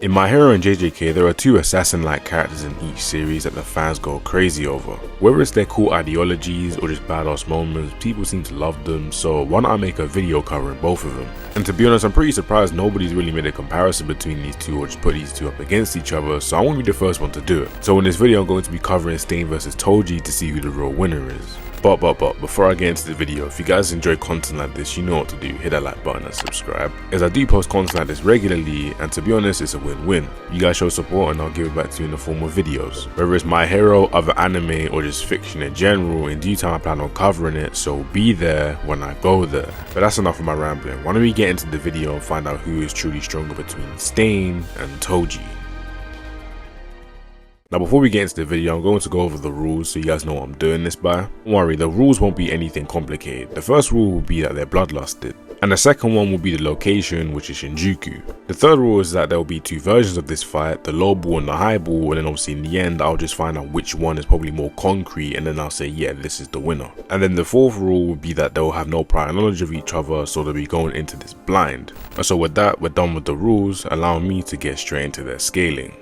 In My Hero and JJK, there are two assassin-like characters in each series that the fans go crazy over. Whether it's their cool ideologies or just badass moments, people seem to love them, so why not make a video covering both of them? And to be honest, I'm pretty surprised nobody's really made a comparison between these two or just put these two up against each other, so I won't be the first one to do it. So in this video I'm going to be covering Stain vs Toji to see who the real winner is. But before I get into the video, if you guys enjoy content like this, you know what to do. Hit that like button and subscribe, as I do post content like this regularly, and to be honest, it's a win-win. You guys show support and I'll give it back to you in the form of videos. Whether it's My Hero, other anime, or just fiction in general, in due time I plan on covering it, so be there when I go there. But that's enough of my rambling. Why don't we get into the video and find out who is truly stronger between Stain and Toji. Now before we get into the video, I'm going to go over the rules so you guys know what I'm doing this by. Don't worry, the rules won't be anything complicated. The first rule will be that they're bloodlusted, and the second one will be the location, which is Shinjuku. The third rule is that there will be two versions of this fight, the Lowball and the Highball, and then obviously in the end I'll just find out which one is probably more concrete, and then I'll say yeah, this is the winner. And then the fourth rule will be that they will have no prior knowledge of each other, so they'll be going into this blind. And so with that, we're done with the rules, allowing me to get straight into their scaling.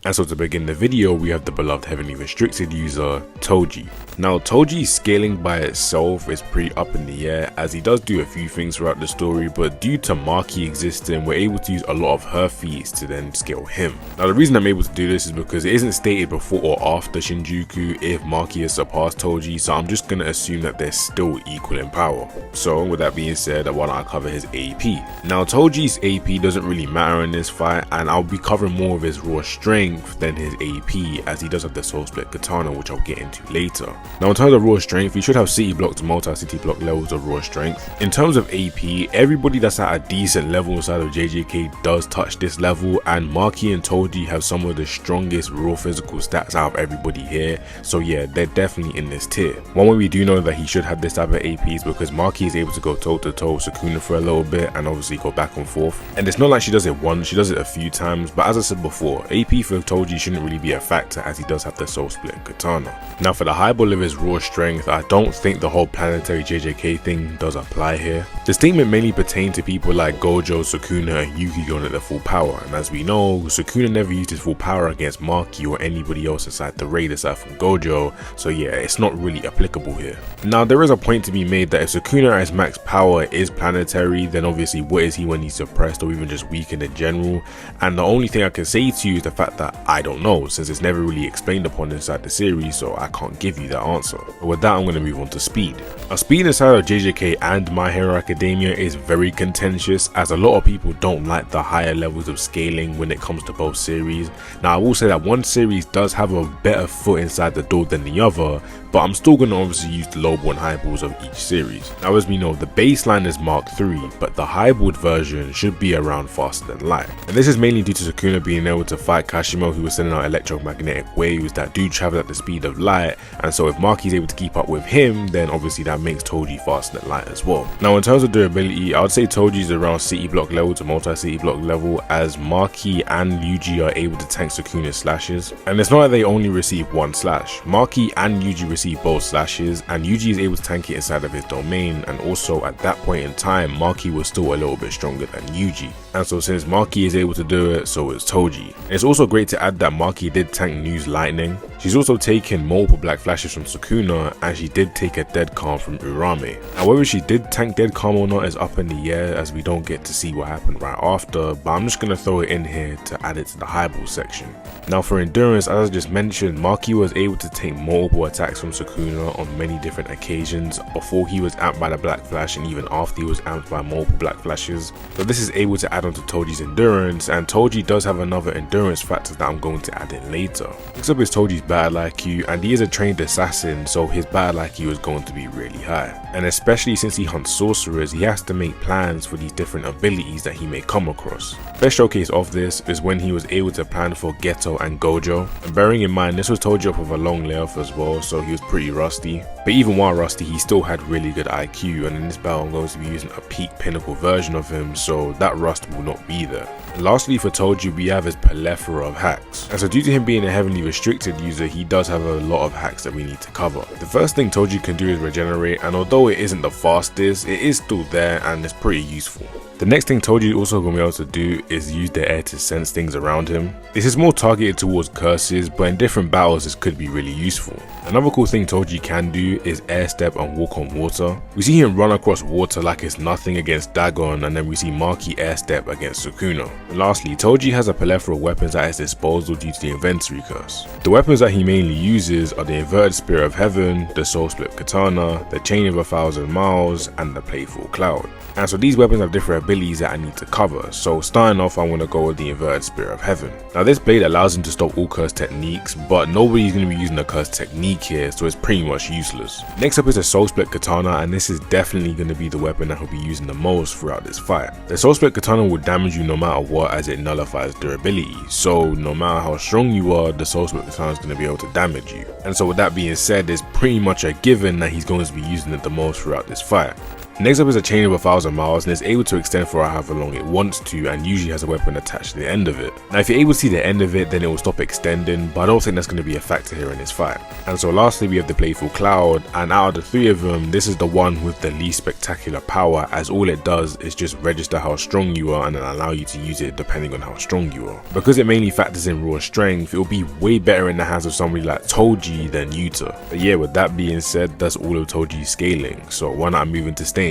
And so to begin the video, we have the beloved heavily restricted user, Toji. Now Toji's scaling by itself is pretty up in the air, as he does do a few things throughout the story, but due to Maki existing, we're able to use a lot of her feats to then scale him. Now the reason I'm able to do this is because it isn't stated before or after Shinjuku if Maki has surpassed Toji, so I'm just going to assume that they're still equal in power. So with that being said, why don't I cover his AP. Now Toji's AP doesn't really matter in this fight, and I'll be covering more of his raw strength than his AP, as he does have the soul split katana, which I'll get into later. Now in terms of raw strength, he should have city block to multi-city block levels of raw strength. In terms of AP, everybody that's at a decent level inside of JJK does touch this level, and Maki and Toji have some of the strongest raw physical stats out of everybody here, so yeah, they're definitely in this tier. One way we do know that he should have this type of AP is because Maki is able to go toe to toe with Sukuna for a little bit and obviously go back and forth, and it's not like she does it once, she does it a few times, but as I said before, AP for Toji shouldn't really be a factor, as he does have the soul split katana. Now for the Highball of his raw strength, I don't think the whole planetary JJK thing does apply here. The statement mainly pertains to people like Gojo, Sukuna, and Yuki going at their full power, and as we know, Sukuna never used his full power against Maki or anybody else inside the raid aside from Gojo, so yeah, it's not really applicable here. Now there is a point to be made that if Sukuna at his max power is planetary, then obviously what is he when he's suppressed or even just weakened in general, and the only thing I can say to you is the fact that I don't know, since it's never really explained upon inside the series, so I can't give you that answer. But with that, I'm going to move on to speed. Now speed inside of JJK and My Hero Academia is very contentious, as a lot of people don't like the higher levels of scaling when it comes to both series. Now I will say that one series does have a better foot inside the door than the other, but I'm still going to obviously use the Lowball and Highballs of each series. Now as we know, the baseline is Mark III, but the Highballed version should be around faster than light. And this is mainly due to Sukuna being able to fight Kashimo, who was sending out electromagnetic waves that do travel at the speed of light, and so if Maki's able to keep up with him, then obviously that makes Toji faster than light as well. Now in terms of durability, I would say Toji's around city block level to multi-city block level, as Maki and Yuji are able to tank Sukuna's slashes, and it's not like they only receive one slash. Maki and Yuji receive both slashes, and Yuji is able to tank it inside of his domain, and also at that point in time Maki was still a little bit stronger than Yuji, and so since Maki is able to do it, so is Toji. And it's also great to add that Maki did tank News Lightning. She's also taken multiple black flashes from Sukuna, and she did take a dead calm from Urame. Now whether she did tank dead calm or not is up in the air, as we don't get to see what happened right after, but I'm just going to throw it in here to add it to the Highball section. Now for endurance, as I just mentioned, Maki was able to take multiple attacks from Sukuna on many different occasions before he was amped by the black flash, and even after he was amped by multiple black flashes, so this is able to add on to Toji's endurance, and Toji does have another endurance factor that I'm going to add in later. Next up is Toji's battle IQ, and he is a trained assassin, so his battle IQ is going to be really high, and especially since he hunts sorcerers, he has to make plans for these different abilities that he may come across. Best showcase of this is when he was able to plan for Geto and Gojo, and bearing in mind this was Toji up with a long layoff as well, so he was pretty rusty, but even while rusty he still had really good IQ, and in this battle I'm going to be using a peak pinnacle version of him, so that rust will not be there. And lastly for Toji, we have his plethora of hacks, and so due to him being a heavily restricted user, he does have a lot of hacks that we need to cover. The first thing Toji can do is regenerate, and although it isn't the fastest, it is still there and it's pretty useful. The next thing Toji also going to be able to do is use the air to sense things around him. This is more targeted towards curses, but in different battles this could be really useful. Another cool thing Toji can do is air step and walk on water. We see him run across water like it's nothing against Dagon, and then we see Maki air step against Sukuna. And lastly, Toji has a plethora of weapons at his disposal due to the inventory curse. The weapons that he mainly uses are the inverted spear of heaven, the soul split katana, the chain of 1,000 miles, and the playful cloud. And so these weapons have different abilities that I need to cover, so starting off I want to go with the inverted spear of heaven. Now this blade allows him to stop all curse techniques, but nobody's going to be using the curse technique here, so it's pretty much useless. Next up is the soul split katana, and this is definitely going to be the weapon that he'll be using the most throughout this fight. The soul split katana will damage you no matter what, as it nullifies durability, so no matter how strong you are, the soul split katana is going to be able to damage you. And so with that being said, it's pretty much a given that he's going to be using it the most throughout this fight. Next up is a chain of 1,000 miles, and it's able to extend for however long it wants to, and usually has a weapon attached to the end of it. Now if you're able to see the end of it, then it will stop extending, but I don't think that's going to be a factor here in this fight. And so lastly we have the playful cloud, and out of the three of them, this is the one with the least spectacular power, as all it does is just register how strong you are and then allow you to use it depending on how strong you are. Because it mainly factors in raw strength, it will be way better in the hands of somebody like Toji than Yuta. But yeah, with that being said, that's all of Toji's scaling, so why not move into Stain's?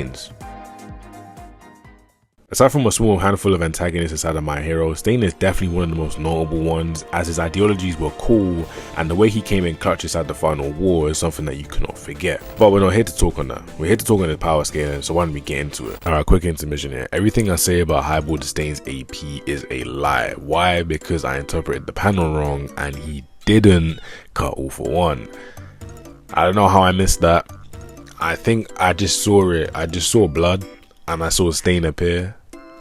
Aside from a small handful of antagonists inside of My Hero, Stain is definitely one of the most notable ones, as his ideologies were cool and the way he came in clutch inside the final war is something that you cannot forget. But we're not here to talk on that, we're here to talk on his power scaling, so why don't we get into it. Alright, quick intermission here. Everything I say about Highball Stain's AP is a lie. Why? Because I interpreted the panel wrong and he didn't cut all for one. I don't know how I missed that. I think I just saw it, I just saw blood and I saw Stain appear.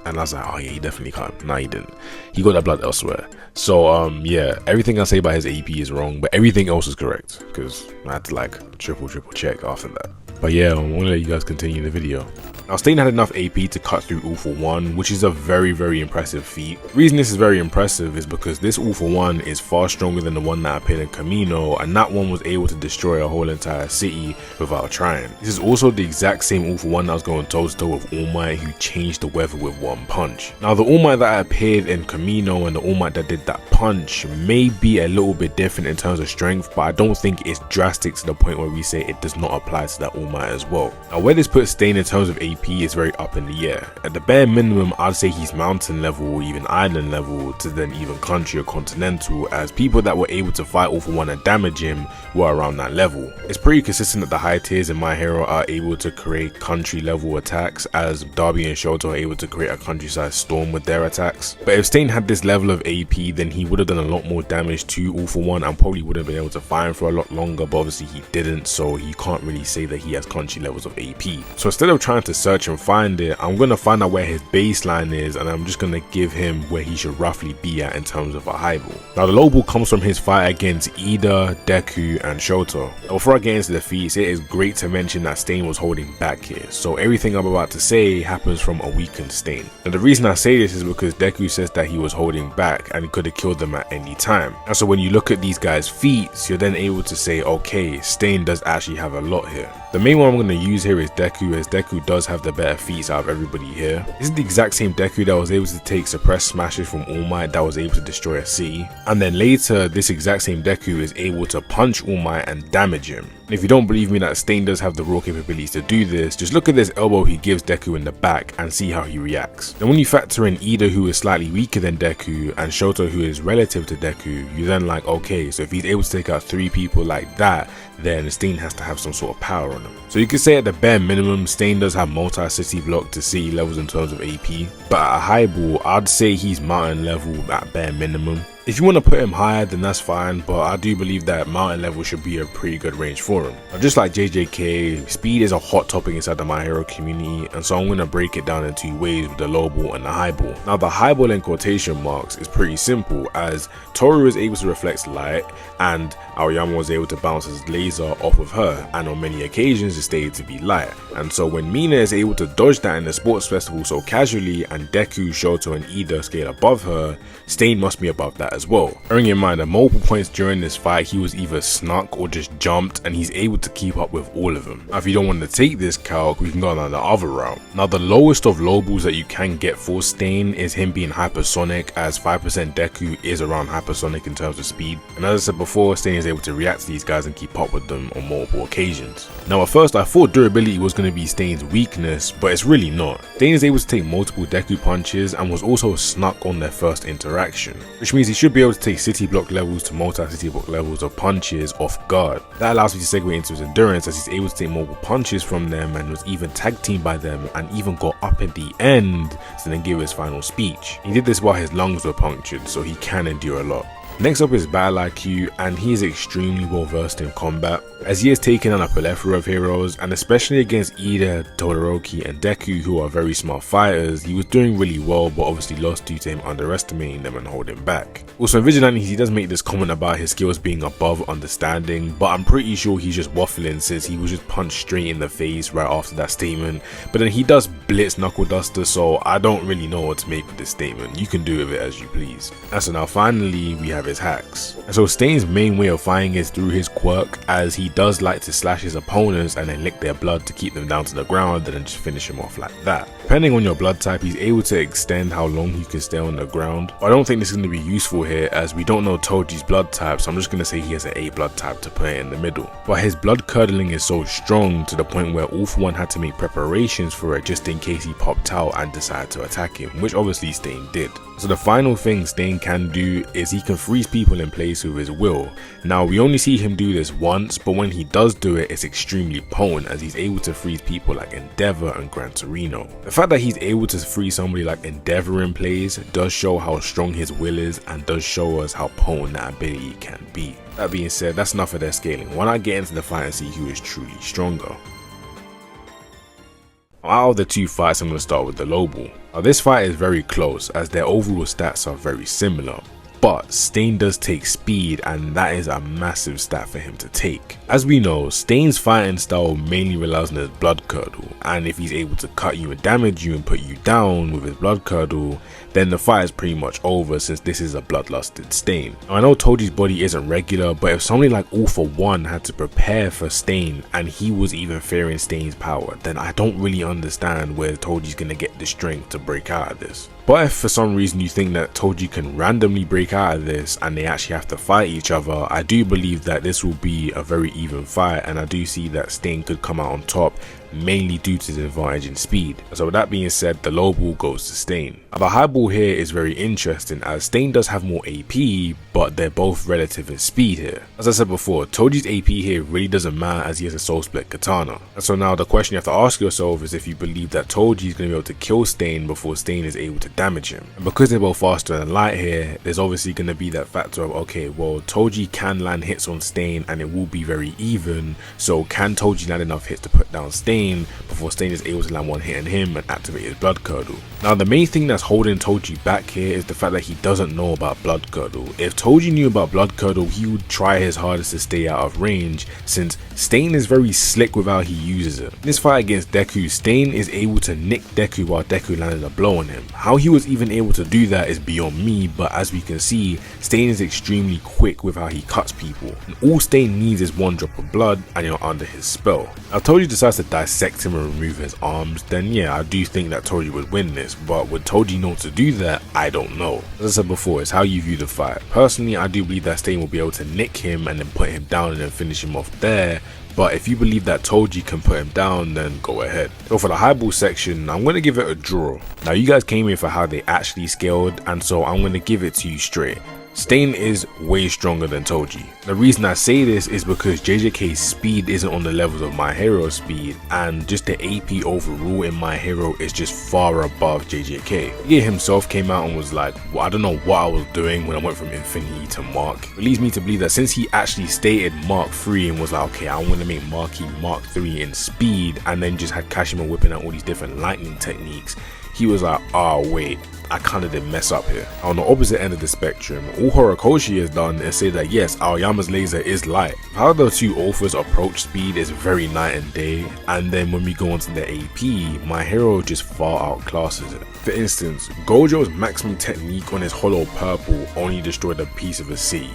And I was like, oh yeah, he definitely can't. No, he didn't. He got that blood elsewhere. So yeah, everything I say about his AP is wrong, but everything else is correct, because I had to like triple check after that. But yeah, I'm gonna let you guys continue the video. Now Stain had enough AP to cut through all for one, which is a very impressive feat. The reason this is very impressive is because this all for one is far stronger than the one that appeared in Camino, and that one was able to destroy a whole entire city without trying. This is also the exact same all for one that was going toe to toe with All Might, who changed the weather with one punch. Now the All Might that appeared in Camino and the All Might that did that punch may be a little bit different in terms of strength, but I don't think it's drastic to the point where we say it does not apply to that All Might as well. Now where this puts Stain in terms of AP is very up in the air. At the bare minimum, I'd say he's mountain level or even island level, to then even country or continental, as people that were able to fight all for one and damage him were around that level. It's pretty consistent that the high tiers in My Hero are able to create country level attacks, as Darby and Shoto are able to create a countryside storm with their attacks. But if Stain had this level of AP, then he would have done a lot more damage to all for one and probably would have been able to fight him for a lot longer, but obviously he didn't, so you can't really say that he has country levels of AP. So instead of trying to search and find it, I'm going to find out where his baseline is, and I'm just going to give him where he should roughly be at in terms of a highball. Now the Lowball comes from his fight against Ida, Deku and Shoto. Now, before I get into the feats, it is great to mention that Stain was holding back here, so everything I'm about to say happens from a weakened Stain. And the reason I say this is because Deku says that he was holding back and he could have killed them at any time. And so when you look at these guys' feats, you're then able to say, okay, Stain does actually have a lot here. The main one I'm going to use here is Deku, as Deku does have the better feats out of everybody here. This is the exact same Deku that was able to take suppressed smashes from All Might that was able to destroy a city. And then later, this exact same Deku is able to punch All Might and damage him. And if you don't believe me that Stain does have the raw capabilities to do this, just look at this elbow he gives Deku in the back and see how he reacts. Then when you factor in Ida, who is slightly weaker than Deku, and Shoto, who is relative to Deku, you're then like, okay, so if he's able to take out 3 people like that, then Stain has to have some sort of power on him. So you could say at the bare minimum, Stain does have multi-city block to city levels in terms of AP, but at a highball, I'd say he's mountain level at bare minimum. If you want to put him higher, then that's fine, but I do believe that mountain level should be a pretty good range for him. Now, just like JJK, speed is a hot topic inside the My Hero community, and so I'm going to break it down in 2 ways with the Lowball and the Highball. Now the Highball in quotation marks is pretty simple, as Toru is able to reflect light, and Aoyama was able to bounce his laser off of her, and on many occasions it stayed to be light. And so when Mina is able to dodge that in the sports festival so casually, and Deku, Shoto and Ida scale above her, Stain must be above that as well. Bearing in mind at multiple points during this fight he was either snuck or just jumped, and he's able to keep up with all of them. Now if you don't want to take this calc, we can go down the other route. Now the lowest of low balls that you can get for Stain is him being hypersonic, as 5% Deku is around hypersonic in terms of speed, and as I said before, Stain is able to react to these guys and keep up with them on multiple occasions. Now at first I thought durability was going to be Stain's weakness, but it's really not. Stain is able to take multiple Deku punches and was also snuck on their first interaction, which means he should be able to take city block levels to multi-city block levels of punches off guard. That allows me to segue into his endurance, as he's able to take multiple punches from them and was even tag teamed by them and even got up at the end to then give his final speech. He did this while his lungs were punctured, so he can endure a lot. Next up is Battle IQ, and he is extremely well versed in combat, as he has taken on a plethora of heroes, and especially against Ida, Todoroki and Deku, who are very smart fighters, he was doing really well, but obviously lost due to him underestimating them and holding back. Also in Vigilantes he does make this comment about his skills being above understanding, but I'm pretty sure he's just waffling since he was just punched straight in the face right after that statement. But then he does blitz Knuckle Duster, so I don't really know what to make with this statement. You can do with it as you please. And so now finally we have his hacks. And so Stain's main way of fighting is through his quirk, as he does like to slash his opponents and then lick their blood to keep them down to the ground and then just finish him off like that. Depending on your blood type, he's able to extend how long you can stay on the ground. But I don't think this is going to be useful here, as we don't know Toji's blood type, so I'm just going to say he has an A blood type to put it in the middle. But his blood curdling is so strong to the point where All For One had to make preparations for it just in case he popped out and decided to attack him, which obviously Stain did. So the final thing Stain can do is he can freeze people in place with his will. Now we only see him do this once, but when he does do it, it's extremely potent, as he's able to freeze people like Endeavor and Gran Torino. The fact that he's able to freeze somebody like Endeavor in place does show how strong his will is, and does show us how potent that ability can be. That being said, that's enough of their scaling. Why not get into the fight and see who is truly stronger? Out of the two fights, I'm going to start with the Lowball. Now this fight is very close, as their overall stats are very similar, but Stain does take speed, and that is a massive stat for him to take. As we know, Stain's fighting style mainly relies on his blood curdle, and if he's able to cut you and damage you and put you down with his blood curdle, then the fight is pretty much over, since this is a bloodlusted Stain. Now, I know Toji's body isn't regular, but if somebody like All For One had to prepare for Stain and he was even fearing Stain's power, then I don't really understand where Toji's gonna get the strength to break out of this. But if for some reason you think that Toji can randomly break out of this and they actually have to fight each other, I do believe that this will be a very even fight, and I do see that Stain could come out on top, mainly due to his advantage in speed. So with that being said, the Lowball goes to Stain. Now the Highball here is very interesting, as Stain does have more AP, but they're both relative in speed here. As I said before, Toji's AP here really doesn't matter, as he has a soul split katana. And so now the question you have to ask yourself is if you believe that Toji is going to be able to kill Stain before Stain is able to damage him. And because they're both faster than light here, there's obviously going to be that factor of, okay, well, Toji can land hits on Stain and it will be very even, so can Toji land enough hits to put down Stain before Stain is able to land one hit on him and activate his blood curdle? Now the main thing that's holding Toji back here is the fact that he doesn't know about blood curdle. If Toji knew about blood curdle, he would try his hardest to stay out of range, since Stain is very slick with how he uses it. In this fight against Deku, Stain is able to nick Deku while Deku landed a blow on him. How he was even able to do that is beyond me, but as we can see, Stain is extremely quick with how he cuts people, and all Stain needs is one drop of blood and you're under his spell. Now if Toji decides to dissect him and remove his arms, then yeah, I do think that Toji would win this, but would Toji know to do that? I don't know. As I said before, it's how you view the fight. Personally, I do believe that Stain will be able to nick him and then put him down and then finish him off there. But if you believe that Toji can put him down, then go ahead. So for the Highball section, I'm going to give it a draw. Now you guys came here for how they actually scaled, and so I'm going to give it to you straight. Stain is way stronger than Toji. The reason I say this is because JJK's speed isn't on the levels of My Hero's speed, and just the AP overall in My Hero is just far above JJK. He himself came out and was like, well, I don't know what I was doing when I went from Infinity to Mark. It leads me to believe that since he actually stated Mark 3 and was like, okay, I want to make Marky Mark 3 in speed, and then just had Kashima whipping out all these different lightning techniques, he was like, oh wait, I kinda did mess up here. On the opposite end of the spectrum, all Horikoshi has done is say that yes, Aoyama's laser is light. How the two authors approach speed is very night and day, and then when we go into the AP, my hero just far outclasses it. For instance, Gojo's maximum technique on his hollow purple only destroyed a piece of a city,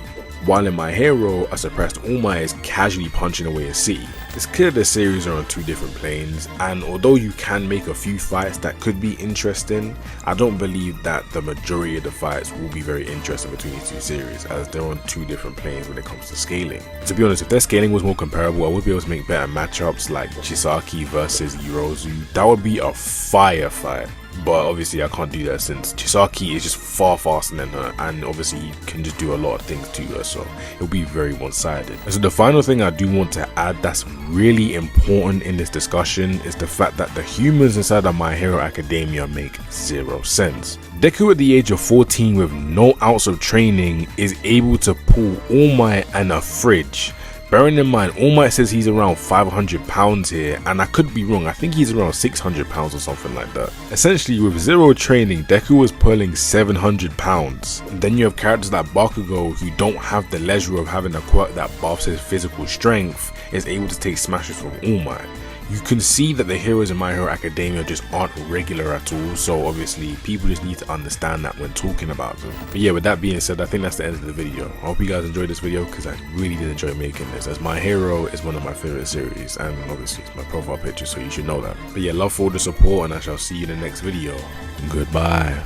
while in my hero, a suppressed All Might is casually punching away a city. It's clear the series are on two different planes, and although you can make a few fights that could be interesting, I don't believe that the majority of the fights will be very interesting between these two series, as they're on two different planes when it comes to scaling. To be honest, if their scaling was more comparable, I would be able to make better matchups like Chisaki versus Yorozu. That would be a fire fight. But obviously I can't do that since Chisaki is just far faster than her, and obviously he can just do a lot of things to her, so it'll be very one-sided. And so the final thing I do want to add that's really important in this discussion is the fact that the humans inside of My Hero Academia make zero sense. Deku at the age of 14 with no ounce of training is able to pull All Might and a fridge. Bearing in mind, All Might says he's around 500 pounds here, and I could be wrong, I think he's around 600 pounds or something like that. Essentially, with zero training, Deku was pulling 700 pounds. Then you have characters like Bakugo who don't have the leisure of having a quirk that buffs his physical strength, is able to take smashes from All Might. You can see that the heroes in My Hero Academia just aren't regular at all, so obviously people just need to understand that when talking about them. But yeah, with that being said, I think that's the end of the video. I hope you guys enjoyed this video because I really did enjoy making this, as My Hero is one of my favorite series, and obviously it's my profile picture, so you should know that. But yeah, love for all the support, and I shall see you in the next video. Goodbye.